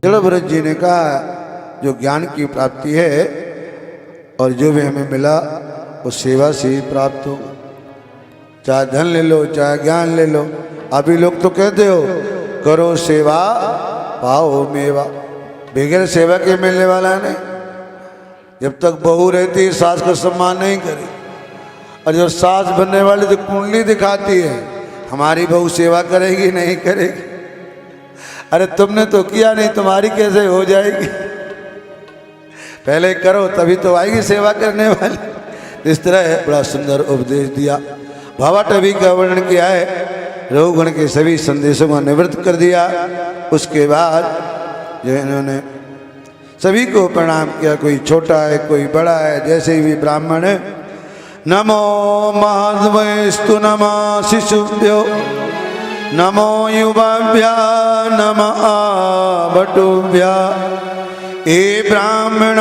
जड़ भरत जी ने कहा जो ज्ञान की प्राप्ति है और जो भी हमें मिला वो सेवा से ही प्राप्त हो, चाहे धन ले लो चाहे ज्ञान ले लो। अभी लोग तो कहते हो करो सेवा पाओ मेवा, बगैर सेवा के मिलने वाला नहीं। जब तक बहू रहती सास का सम्मान नहीं करी, और जब सास बनने वाली तो कुंडली दिखाती है हमारी बहू सेवा करेगी नहीं करेगी। अरे तुमने तो किया नहीं, तुम्हारी कैसे हो जाएगी? पहले करो तभी तो आएगी सेवा करने वाली। इस तरह है, बड़ा सुंदर उपदेश दिया। भावाटवी का वर्णन किया है, रघुगण के सभी संदेशों को निवृत्त कर दिया। उसके बाद जो इन्होंने सभी को प्रणाम किया, कोई छोटा है कोई बड़ा है, जैसे भी ब्राह्मण है। नमो महाद्वैस्तु नमः शिशुभ्यो नमो युवाभ्या नमः भटुभ्या ए ब्राह्मण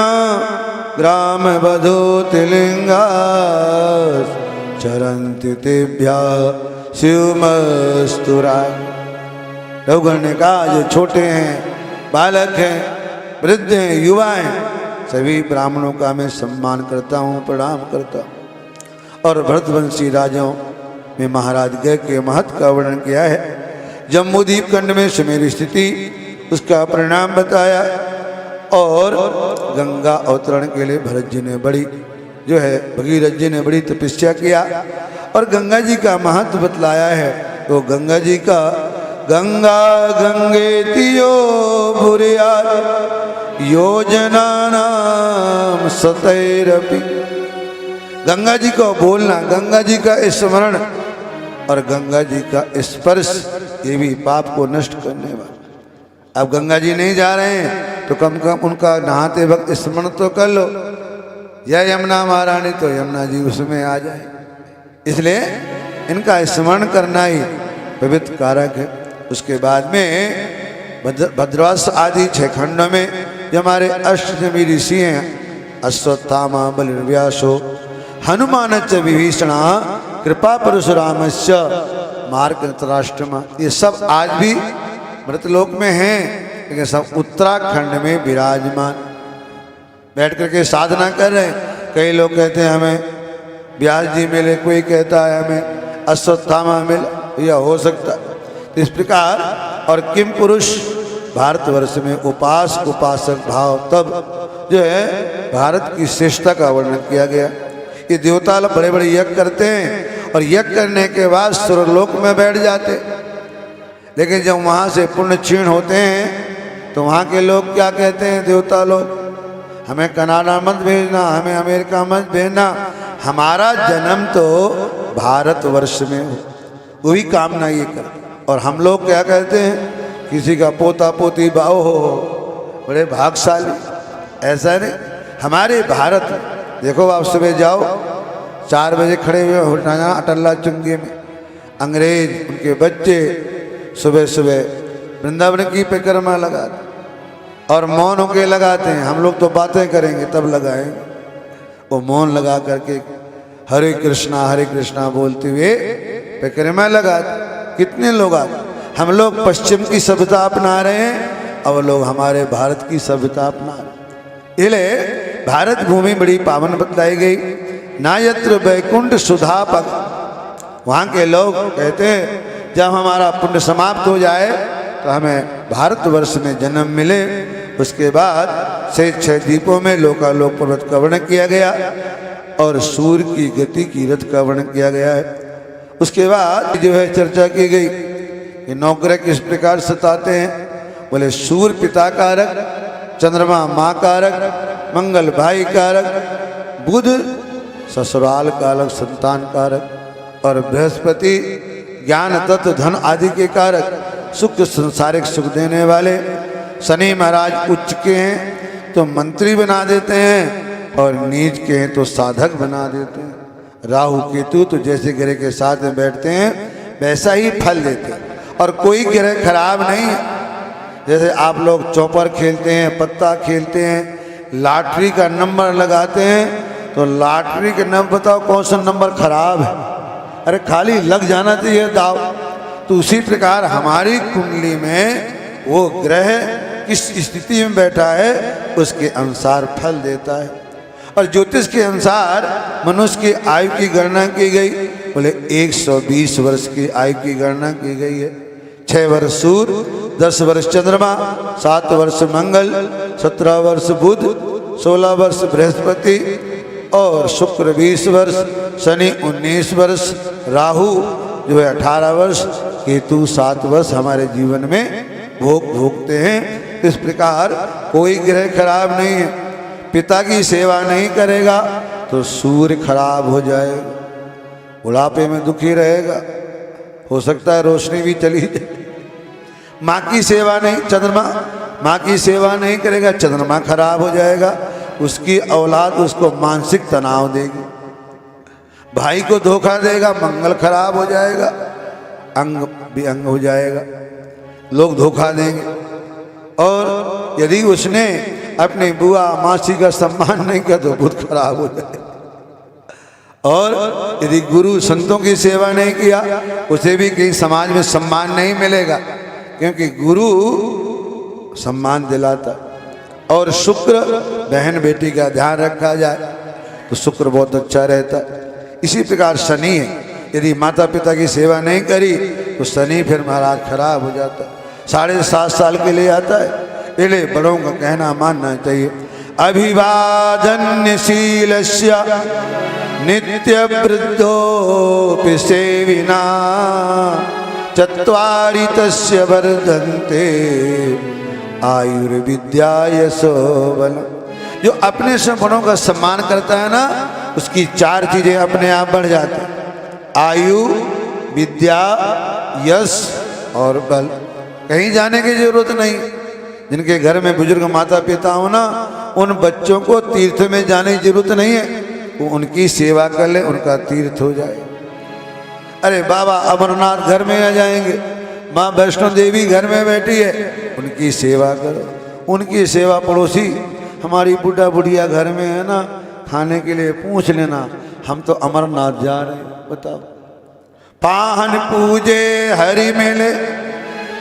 ग्राम वधूतिलिंगा चरन्ति तेभ्या शिवमस्तुराय। रघुगण ने कहा जो छोटे हैं, बालक हैं, वृद्ध हैं, युवा हैं, सभी ब्राह्मणों का मैं सम्मान करता हूँ, प्रणाम करता हूँ। और भरतवंशी राजाओं में महाराज गय के महत्व का वर्णन किया है। जम्बूद्वीप खंड में सुमेरु स्थिति उसका परिणाम बताया, और गंगा अवतरण के लिए भरत जी ने बड़ी जो है भगीरथ जी ने बड़ी तपस्या किया और गंगा जी का महत्व बतलाया है। तो गंगा जी का गंगा गंगेतियो भूरिया योजना नाम सतैरपि। गंगा जी को बोलना, गंगा जी का स्मरण और गंगा जी का स्पर्श, ये भी पाप को नष्ट करने वाला। अब गंगा जी नहीं जा रहे हैं तो कम कम उनका नहाते वक्त स्मरण तो कर लो। या यमुना महारानी तो यमुना जी उसमें आ जाए, इसलिए इनका स्मरण करना ही पवित्र कारक है। उसके बाद में भद्रवास आदि 6 खंडों में जो हमारे अष्टमी ऋषि हैं, अश्वत्थामा बलिर्व्यासो हनुमान च विभीषणा कृपा परशुरामस्य मार्कण्डेयराष्ट्रमा, ये सब आज भी मृतलोक में हैं, लेकिन सब उत्तराखंड में विराजमान बैठ करके साधना कर रहे हैं। कई लोग कहते हैं हमें व्यास जी मिले, कोई कहता है हमें अश्वत्थामा मिला, यह हो सकता है। तो इस प्रकार और किम पुरुष भारतवर्ष में उपास उपासक भाव, तब जो है भारत की श्रेष्ठता का वर्णन किया गया। ये देवता लोग बड़े बड़े यज्ञ करते हैं और यज्ञ करने के बाद स्वर्गलोक में बैठ जाते, लेकिन जब वहाँ से पुण्य क्षीण होते हैं तो वहाँ के लोग क्या कहते हैं, देवता लोग हमें कनाडा मत भेजना, हमें अमेरिका मत भेजना, हमारा जन्म तो भारतवर्ष में हो, वही कामना ये कर। और हम लोग क्या कहते हैं, किसी का पोता पोती भाव हो, बड़े भाग्यशाली। ऐसा नहीं, हमारे भारत देखो, आप सुबह जाओ 4 बजे खड़े हुए होना अटल्ला चुंगी में, अंग्रेज उनके बच्चे सुबह सुबह वृंदावन की परिक्रमा लगाते और मौन होके लगाते हैं। हम लोग तो बातें करेंगे तब लगाएंगे, वो मौन लगा करके हरे कृष्णा बोलते हुए परिक्रमा लगाते। कितने लोग आते, हम लोग पश्चिम की सभ्यता अपना रहे हैं और लोग हमारे भारत की सभ्यता अपना रहे हैं। इसलिए भारत भूमि बड़ी पावन बतलाई गई। नायत्र वैकुंठ सुधा पग, वहाँ के लोग कहते हैं जब हमारा पुण्य समाप्त हो जाए तो हमें भारतवर्ष में जन्म मिले। उसके बाद से 6 द्वीपों में लोकालोक पर्वत का वर्णन किया गया और सूर्य की गति की रथ का वर्णन किया गया है। उसके बाद जो है चर्चा की गई कि नवग्रह किस प्रकार सताते हैं। बोले सूर्य पिता कारक, चंद्रमा माँ कारक, मंगल भाई कारक, बुध ससुराल कारक संतान कारक और बृहस्पति ज्ञान तत्व धन आदि के कारक, सुख संसारिक सुख देने वाले। शनि महाराज उच्च के हैं तो मंत्री बना देते हैं और नीच के हैं तो साधक बना देते हैं। राहु केतु तो जैसे ग्रह के साथ में बैठते हैं वैसा ही फल देते हैं, और कोई ग्रह खराब नहीं है। जैसे आप लोग चौपर खेलते हैं, पत्ता खेलते हैं, लॉटरी का नंबर लगाते हैं, तो लॉटरी के नंबर बताओ कौन सा नंबर खराब है? अरे खाली लग जाना चाहिए दाव। तो उसी प्रकार हमारी कुंडली में वो ग्रह किस स्थिति में बैठा है उसके अनुसार फल देता है। और ज्योतिष के अनुसार मनुष्य की आयु की गणना की गई, बोले 120 वर्ष की आयु की गणना की गई है। 6 वर्ष सूर्य, 10 वर्ष चंद्रमा, 7 वर्ष मंगल, 17 वर्ष बुध, 16 वर्ष बृहस्पति और शुक्र 20 वर्ष, शनि 19 वर्ष, राहु जो है 18 वर्ष, केतु 7 वर्ष हमारे जीवन में भोगते हैं। इस प्रकार कोई ग्रह खराब नहीं है। पिता की सेवा नहीं करेगा तो सूर्य खराब हो जाएगा, बुढ़ापे में दुखी रहेगा, हो सकता है रोशनी भी चली जाए। माँ की सेवा नहीं, चंद्रमा माँ की सेवा नहीं करेगा, चंद्रमा खराब हो जाएगा, उसकी औलाद उसको मानसिक तनाव देगी। भाई को धोखा देगा, मंगल खराब हो जाएगा, अंग भी अंग हो जाएगा, लोग धोखा देंगे। और यदि उसने अपनी बुआ मासी का सम्मान नहीं किया तो बुध खराब हो जाएगा। और यदि गुरु संतों की सेवा नहीं किया उसे भी कहीं समाज में सम्मान नहीं मिलेगा, क्योंकि गुरु सम्मान दिलाता। और शुक्र, बहन बेटी का ध्यान रखा जाए तो शुक्र बहुत अच्छा रहता। इसी प्रकार शनि है, यदि माता पिता की सेवा नहीं करी तो शनि फिर महाराज खराब हो जाता, 7.5 साल के लिए आता है। इसलिए बड़ों का कहना मानना चाहिए। अभिवादनशीलस्य नित्य वृद्धोपि सेविना चत्वारि तस्य वर्धन्ते आयुर्विद्या यशोबल। जो अपने से बड़ों का सम्मान करता है ना, उसकी 4 चीजें अपने आप बढ़ जाती, आयु, विद्या, यश और बल। कहीं जाने की जरूरत नहीं। जिनके घर में बुजुर्ग माता पिता हो ना, उन बच्चों को तीर्थ में जाने की जरूरत नहीं है, वो उनकी सेवा कर ले, उनका तीर्थ हो जाए। अरे बाबा अमरनाथ घर में आ जाएंगे, माँ वैष्णो देवी घर में बैठी है, उनकी सेवा करो। उनकी सेवा पड़ोसी हमारी बुढ़ा बुढ़िया घर में है ना, खाने के लिए पूछ लेना, हम तो अमरनाथ जा रहे हैं, बताओ। पाहन पूजे हरि मिले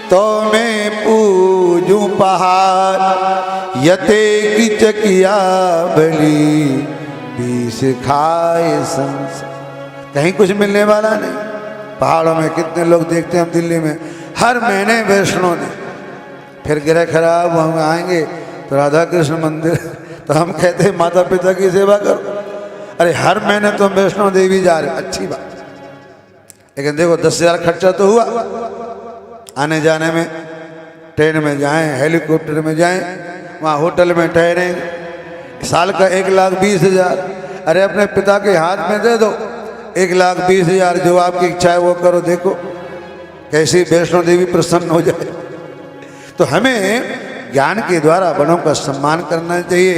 तो मैं पूजू पहाड़, यते की चकिया बली बीस खाए संसार। कहीं कुछ मिलने वाला नहीं। पहाड़ों में कितने लोग देखते हैं हम दिल्ली में, हर महीने वैष्णो देवी, फिर ग्रह खराब हम आएंगे तो राधा कृष्ण मंदिर, तो हम कहते हैं माता पिता की सेवा करो। अरे हर महीने तो वैष्णो देवी जा रहे, अच्छी बात, लेकिन देखो 10,000 खर्चा तो हुआ आने जाने में। ट्रेन में जाएं, हेलीकॉप्टर में जाएं, वहाँ होटल में ठहरें, साल का 1,20,000। अरे अपने पिता के हाथ में दे दो 1,20,000, जो आपकी इच्छा है वो करो, देखो कैसी वैष्णो देवी प्रसन्न हो जाए। तो हमें ज्ञान के द्वारा बड़ों का सम्मान करना चाहिए।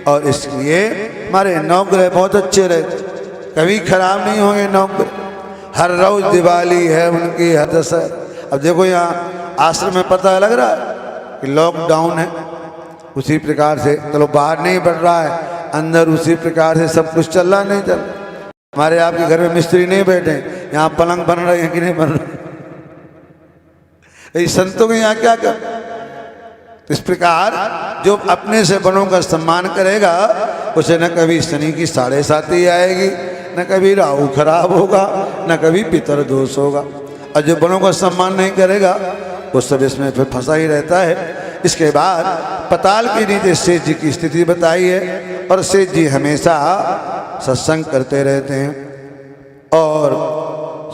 और इसलिए हमारे नवग्रह बहुत अच्छे रहते, कभी खराब नहीं होंगे नवग्रह। हर रोज दिवाली है उनकी, हर दशहरा। अब देखो यहाँ आश्रम में पता लग रहा है कि लॉकडाउन है, उसी प्रकार से चलो बाहर नहीं बढ़ रहा है, अंदर उसी प्रकार से सब कुछ चल रहा, नहीं चल। हमारे आपके घर में मिस्त्री नहीं बैठे, यहाँ पलंग बन रहे हैं कि नहीं बन रहे। संतों के यहाँ क्या कर। इस प्रकार जो अपने से बड़ों का सम्मान करेगा उसे न कभी शनि की 7.5 आएगी, न कभी राहु खराब होगा, न कभी पितर दोष होगा। और जो बड़ों का सम्मान नहीं करेगा वो सब इसमें फिर फंसा ही रहता है। इसके बाद पताल के नीचे शेष जी की स्थिति बताई है, और शेष जी हमेशा सत्संग करते रहते हैं। और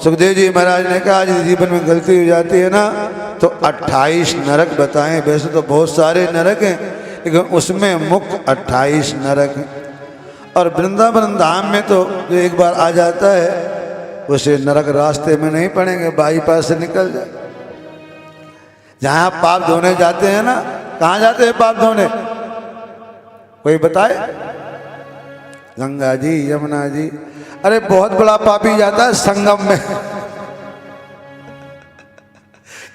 सुखदेव जी महाराज ने कहा यदि जीवन में गलती हो जाती है ना तो 28 नरक बताएं। वैसे तो बहुत सारे नरक हैं, लेकिन उसमें मुख्य 28 नरक हैं। और वृंदावन धाम में तो जो एक बार आ जाता है उसे नरक रास्ते में नहीं पड़ेंगे, बाईपास से निकल जाए। जहाँ पाप धोने जाते हैं ना, कहाँ जाते हैं पाप धोने, कोई बताए? गंगा जी, यमुना जी। अरे बहुत बड़ा पापी जाता है संगम में।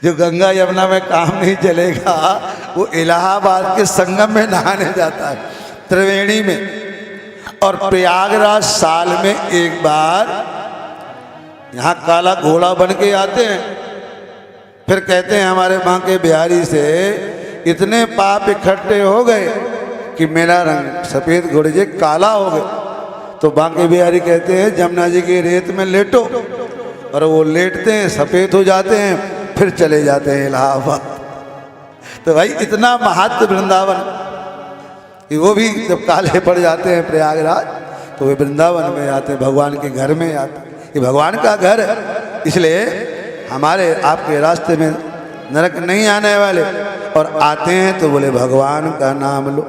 जो गंगा यमुना में काम नहीं चलेगा वो इलाहाबाद के संगम में नहाने जाता है, त्रिवेणी में। और प्रयागराज साल में एक बार यहाँ काला घोड़ा बन के आते हैं, फिर कहते हैं हमारे माँ के बिहारी से इतने पाप इकट्ठे हो गए कि मेरा रंग सफ़ेद घोड़े जे काला हो गया। तो बांके बिहारी कहते हैं जमुना जी की रेत में लेटो, और वो लेटते हैं, सफ़ेद हो जाते हैं, फिर चले जाते हैं इलाहाबाद। तो भाई इतना महत्व वृंदावन कि वो भी जब काले पड़ जाते हैं प्रयागराज तो वे वृंदावन में आते हैं, भगवान के घर में आते हैं। ये भगवान का घर है, इसलिए हमारे आपके रास्ते में नरक नहीं आने वाले, और आते हैं तो बोले भगवान का नाम लो।